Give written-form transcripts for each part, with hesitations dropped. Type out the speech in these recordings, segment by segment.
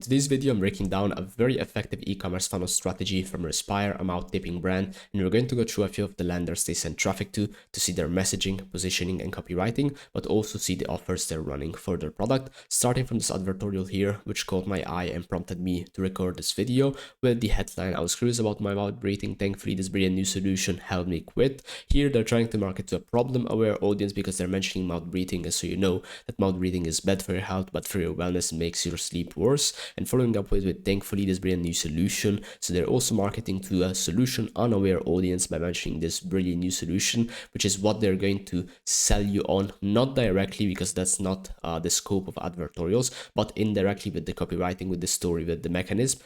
Today's video, I'm breaking down a very effective e-commerce funnel strategy from Respire, a mouth-taping brand, and we're going to go through a few of the lenders they send traffic to see their messaging, positioning, and copywriting, but also see the offers they're running for their product, starting from this advertorial here, which caught my eye and prompted me to record this video with the headline, "I was curious about my mouth breathing. Thankfully, this brilliant new solution helped me quit." Here, they're trying to market to a problem-aware audience because they're mentioning mouth breathing, and so you know that mouth breathing is bad for your health, but for your wellness, it makes your sleep worse. And following up with thankfully this brilliant new solution. So they're also marketing to a solution unaware audience by mentioning this brilliant new solution, which is what they're going to sell you on, not directly because that's not the scope of advertorials, but indirectly with the copywriting, with the story, with the mechanism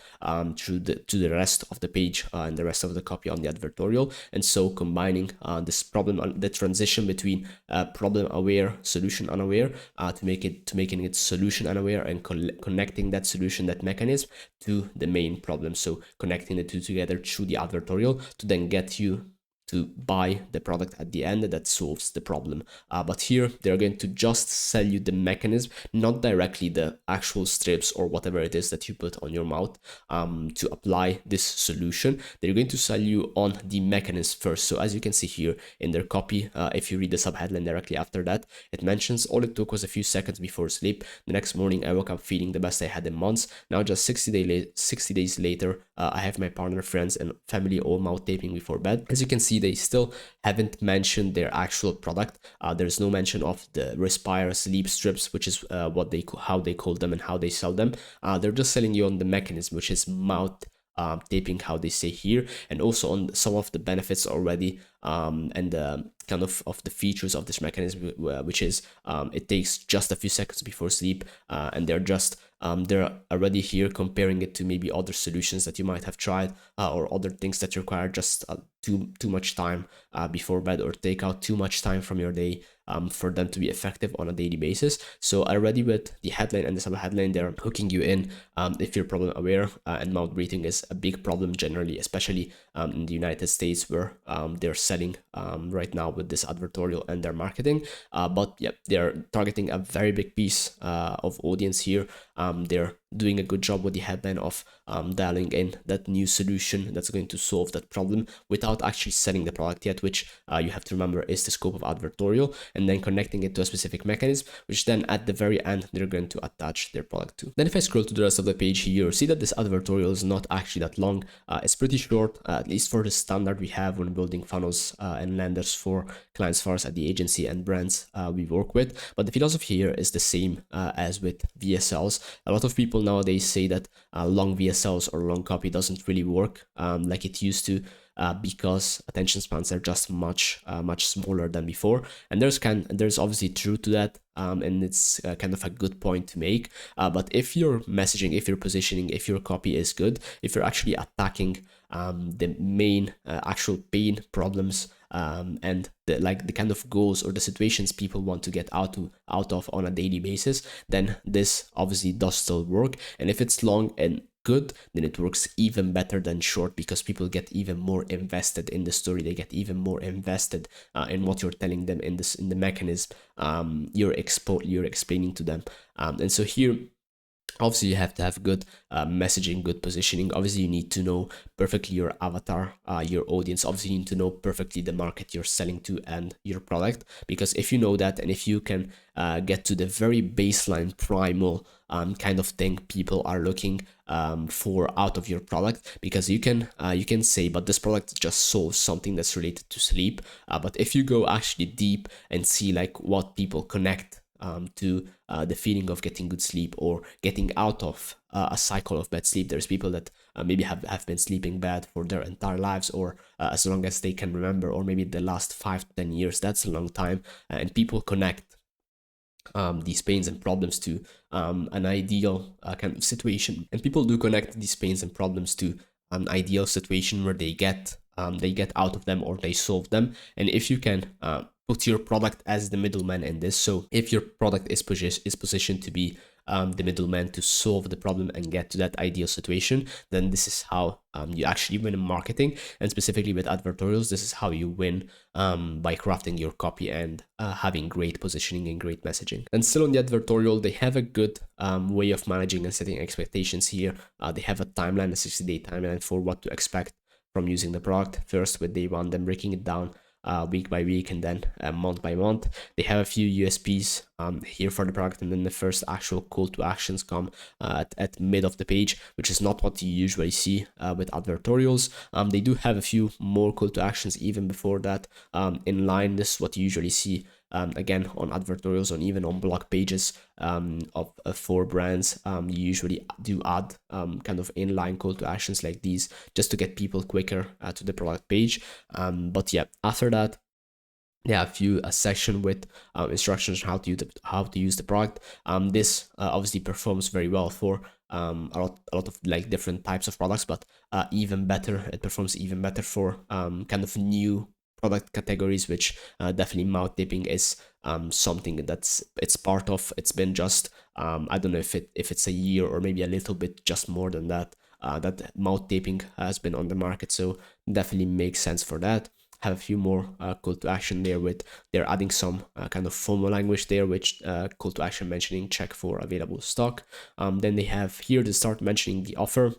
to the rest of the page and the rest of the copy on the advertorial. And so combining this problem, the transition between problem aware, solution unaware, to making it solution unaware and connecting that solution, that mechanism to the main problem. So connecting the two together through the advertorial to then get you to buy the product at the end that solves the problem. But here they're going to just sell you the mechanism, not directly the actual strips or whatever it is that you put on your mouth to apply this solution. They're going to sell you on the mechanism first. So as you can see here in their copy, if you read the subheadline directly after that, it mentions all it took was a few seconds before sleep. The next morning I woke up feeling the best I had in months. Now just 60 days later, I have my partner, friends, and family all mouth taping before bed. As you can see, they still haven't mentioned their actual product. There's no mention of the Respire sleep strips, which is how they call them and how they sell them. They're just selling you on the mechanism, which is mouth taping, how they say here, and also on some of the benefits already and kind of the features of this mechanism, which is it takes just a few seconds before sleep, and they're already here comparing it to maybe other solutions that you might have tried or other things that require just too much time before bed or take out too much time from your day for them to be effective on a daily basis. So already with the headline and the sub-headline, they're hooking you in if you're problem aware, and mouth breathing is a big problem generally, especially in the United States, where they're selling right now with this advertorial and their marketing. But yeah, they're targeting a very big piece of audience here. They're doing a good job with the headline of dialing in that new solution that's going to solve that problem without actually selling the product yet, which you have to remember is the scope of advertorial, and then connecting it to a specific mechanism, which then at the very end they're going to attach their product to. Then if I scroll to the rest of the page here, see that this advertorial is not actually that long. It's pretty short, at least for the standard we have when building funnels and lenders for clients for us at the agency and brands we work with. But the philosophy here is the same as with VSLs. A lot of people nowadays say that long VSLs or long copy doesn't really work like it used to, because attention spans are just much smaller than before, and there's obviously truth to that, and it's kind of a good point to make. But if your messaging, if your positioning, if your copy is good, if you're actually attacking the main actual pain problems and the kind of goals or the situations people want to get out of on a daily basis, then this obviously does still work. And if it's long and good, then it works even better than short, because people get even more invested in the story. They get even more invested in what you're telling them in the mechanism you're explaining to them. And so here, obviously you have to have good messaging, good positioning. Obviously you need to know perfectly your avatar, your audience. Obviously you need to know perfectly the market you're selling to and your product, because if you know that, and if you can get to the very baseline primal kind of thing people are looking for out of your product, because you can say, but this product just solves something that's related to sleep, but if you go actually deep and see like what people connect to the feeling of getting good sleep or getting out of a cycle of bad sleep. There's people that maybe have been sleeping bad for their entire lives, or as long as they can remember, or maybe the last 5 to 10 years. That's a long time, and people connect these pains and problems to an ideal kind of situation, and people do connect these pains and problems to an ideal situation where they get out of them or they solve them. And if you can put your product as the middleman in this, so if your product is positioned to be the middleman to solve the problem and get to that ideal situation, then this is how you actually win in marketing. And specifically with advertorials, this is how you win by crafting your copy and having great positioning and great messaging. And still on the advertorial, they have a good way of managing and setting expectations here. They have a timeline, a 60-day timeline for what to expect from using the product. First with day one, then breaking it down week by week, and then month by month. They have a few USPs here for the product, and then the first actual call to actions come at mid of the page, which is not what you usually see with advertorials. They do have a few more call to actions even before that in line. This is what you usually see again on advertorials, and even on blog pages for brands. You usually do add kind of inline call to actions like these just to get people quicker to the product page. But yeah, after that, a section with instructions on how to use the product. This obviously performs very well for a lot of like different types of products, but it performs even better for kind of new product categories, which definitely mouth taping is something it's part of. It's been just I don't know if it's a year or maybe a little bit just more than that that mouth taping has been on the market, so definitely makes sense for that. Have a few more call to action there with they're adding some kind of formal language there, which call to action mentioning check for available stock. Then they have here to start mentioning the offer,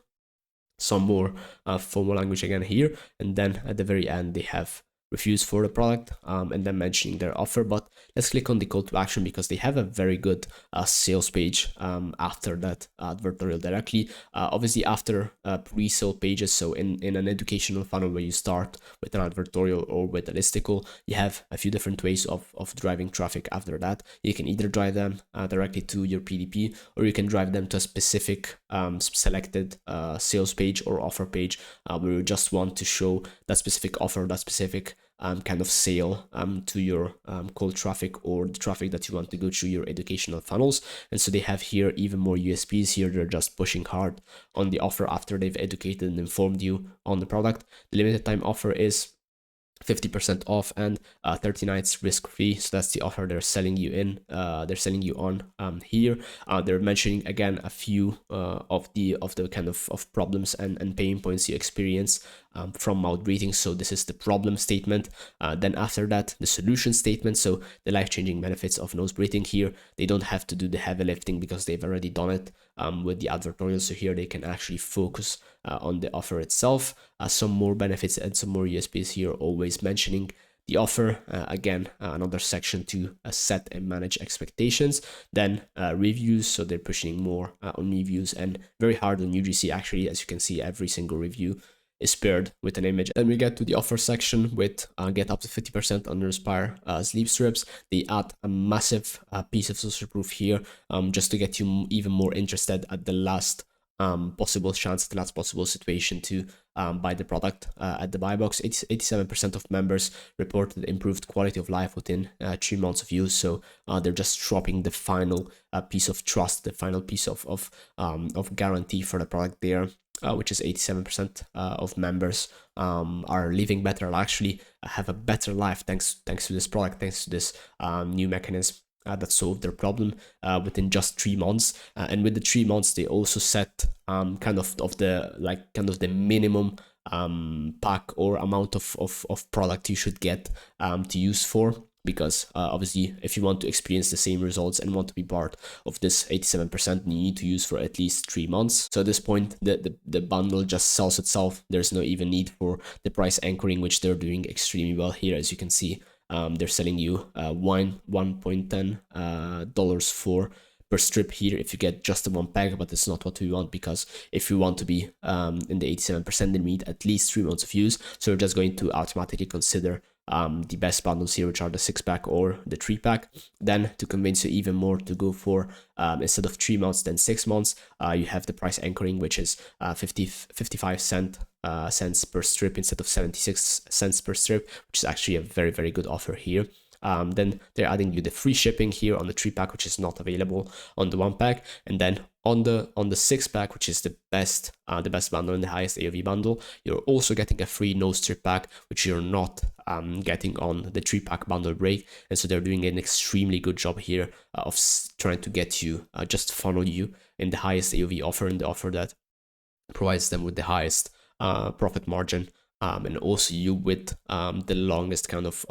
some more formal language again here, and then at the very end they have reviews for the product and then mentioning their offer. But let's click on the call to action because they have a very good sales page after that advertorial directly. Obviously after pre-sale pages, so in an educational funnel where you start with an advertorial or with a listicle, you have a few different ways of driving traffic after that. You can either drive them directly to your PDP, or you can drive them to a specific selected sales page or offer page where you just want to show that specific offer, that specific kind of sale to your cold traffic or the traffic that you want to go through your educational funnels. And so they have here even more USPs here. They're just pushing hard on the offer after they've educated and informed you on the product. The limited time offer is 50% off and 30 nights risk-free. So that's the offer they're selling you on here. They're mentioning again a few of the kind of problems and pain points you experience from mouth breathing. So this is the problem statement. Then after that, the solution statement. So the life-changing benefits of nose breathing here. They don't have to do the heavy lifting because they've already done it with the advertorial. So here they can actually focus on the offer itself. Some more benefits and some more USPs here, always mentioning the offer. Again, another section to set and manage expectations. Then reviews, so they're pushing more on reviews and very hard on UGC. Actually, as you can see, every single review is paired with an image. Then we get to the offer section with get up to 50% on Respire sleep strips. They add a massive piece of social proof here just to get you even more interested at the last possible chance, the last possible situation to buy the product at the buy box. 87% of members reported improved quality of life within 3 months of use. So they're just dropping the final piece of trust, the final piece of guarantee for the product there. Which is 87% of members are living better, actually have a better life thanks to this product, thanks to this new mechanism that solved their problem within just 3 months. And with the 3 months, they also set kind of the minimum pack or amount of product you should get to use for. Because obviously, if you want to experience the same results and want to be part of this 87%, you need to use for at least 3 months. So at this point, the bundle just sells itself. There's no even need for the price anchoring, which they're doing extremely well here. As you can see, they're selling you $1.10 per strip here if you get just the one pack, but it's not what we want, because if you want to be in the 87%, then we need at least 3 months of use. So we're just going to automatically consider the best bundles here, which are the 6-pack or the 3-pack. Then to convince you even more to go for instead of 3 months then 6 months, you have the price anchoring, which is 55 cents per strip instead of 76 cents per strip, which is actually a very, very good offer here. Then they're adding you the free shipping here on the 3-pack, which is not available on the 1-pack. And then on the 6-pack, which is the best bundle and the highest AOV bundle, you're also getting a free no strip pack, which you're not getting on the 3-pack bundle break. And so they're doing an extremely good job here of trying to get you, just funnel you in the highest AOV offer, and the offer that provides them with the highest profit margin, and also you with the longest kind of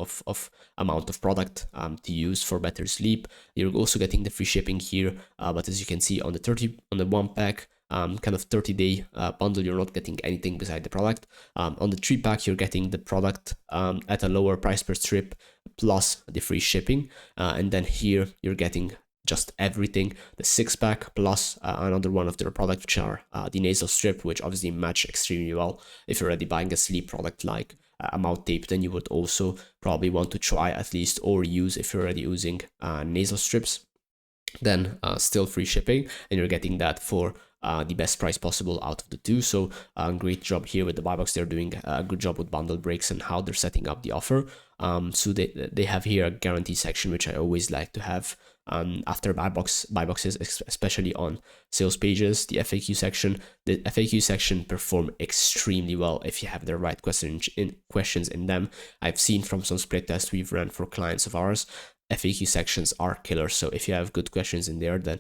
amount of product to use for better sleep. You're also getting the free shipping here, but as you can see on the 1-pack kind of 30-day bundle, you're not getting anything beside the product. On the 3-pack, you're getting the product at a lower price per strip plus the free shipping, and then here you're getting just everything, the 6-pack plus another one of their products, which are the nasal strip, which obviously match extremely well. If you're already buying a sleep product like a mouth tape, then you would also probably want to try at least, or use, if you're already using nasal strips, then still free shipping, and you're getting that for the best price possible out of the two. So great job here with the buy box. They're doing a good job with bundle breaks and how they're setting up the offer. So they have here a guarantee section, which I always like to have after buy boxes, especially on sales pages. The FAQ section perform extremely well if you have the right questions in them. I've seen from some split tests we've run for clients of ours, FAQ sections are killer. So if you have good questions in there, then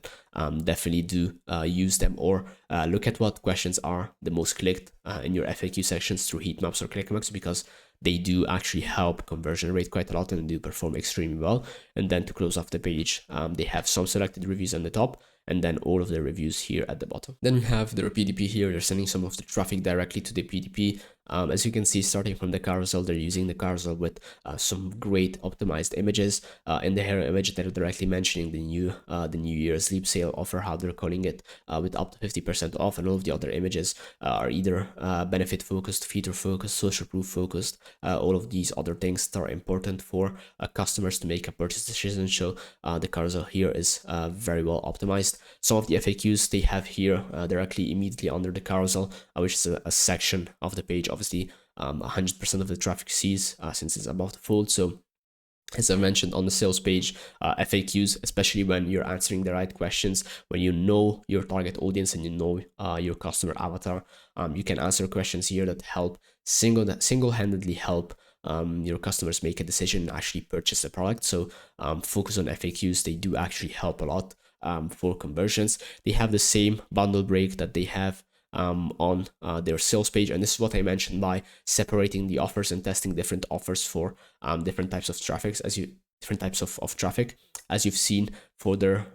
definitely do use them, or look at what questions are the most clicked in your FAQ sections through heat maps or click maps, because they do actually help conversion rate quite a lot and do perform extremely well. And then to close off the page, they have some selected reviews on the top, and then all of the reviews here at the bottom. Then we have their PDP here. They're sending some of the traffic directly to the PDP. As you can see, starting from the carousel, they're using the carousel with some great optimized images. In the hero image, they're directly mentioning the New Year's sleep sale offer, how they're calling it, with up to 50% off, and all of the other images are either benefit focused, feature focused, social proof focused. All of these other things that are important for customers to make a purchase decision. So the carousel here is very well optimized. Some of the FAQs they have here directly immediately under the carousel, which is a section of the page. Obviously, 100% of the traffic sees since it's about to fold. So as I mentioned on the sales page, FAQs, especially when you're answering the right questions, when you know your target audience and you know your customer avatar, you can answer questions here that help single-handedly help your customers make a decision and actually purchase the product. So focus on FAQs. They do actually help a lot for conversions. They have the same bundle break that they have on their sales page, and this is what I mentioned by separating the offers and testing different offers for different types of traffic, traffic, as you've seen for their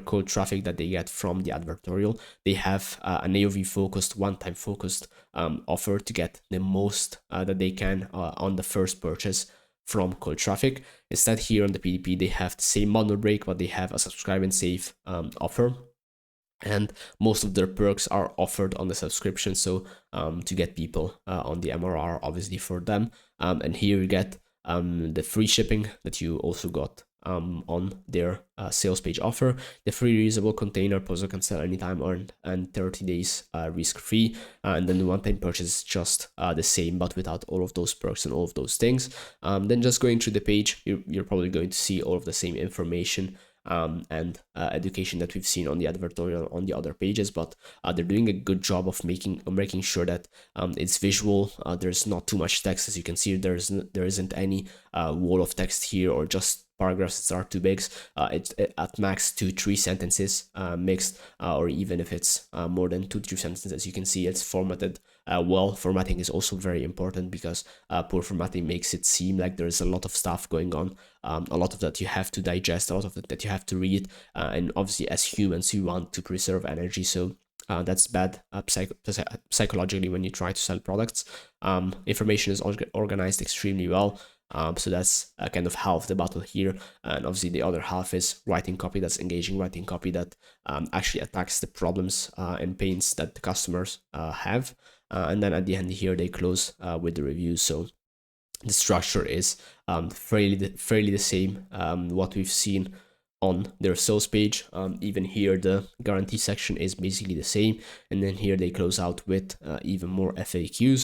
cold traffic that they get from the advertorial. They have an AOV focused, one-time focused offer to get the most that they can on the first purchase from cold traffic. Instead, here on the PDP, they have the same bundle break, but they have a subscribe and save offer. And most of their perks are offered on the subscription, so to get people on the MRR, obviously for them. And here you get the free shipping that you also got on their sales page offer, the free reusable container, Pozo can sell anytime, and 30 days risk-free. And then the one-time purchase is just the same, but without all of those perks and all of those things. Then just going through the page, you're probably going to see all of the same information and education that we've seen on the advertorial on the other pages, but they're doing a good job of making sure that it's visual. There's not too much text. As you can see, there isn't any wall of text here or just paragraphs that are too big. It's at max 2-3 sentences mixed, or even if it's more than 2-3 sentences, as you can see, it's formatted well. Formatting is also very important because poor formatting makes it seem like there's a lot of stuff going on, a lot of that you have to digest, a lot of that you have to read, and obviously as humans you want to preserve energy, so that's bad psychologically when you try to sell products. Information is organized extremely well. So that's kind of half the battle here, and obviously the other half is writing copy that's engaging, writing copy that actually attacks the problems and pains that the customers have. And then at the end here they close with the reviews. So the structure is fairly the same what we've seen on their sales page. Even here the guarantee section is basically the same, and then here they close out with even more FAQs.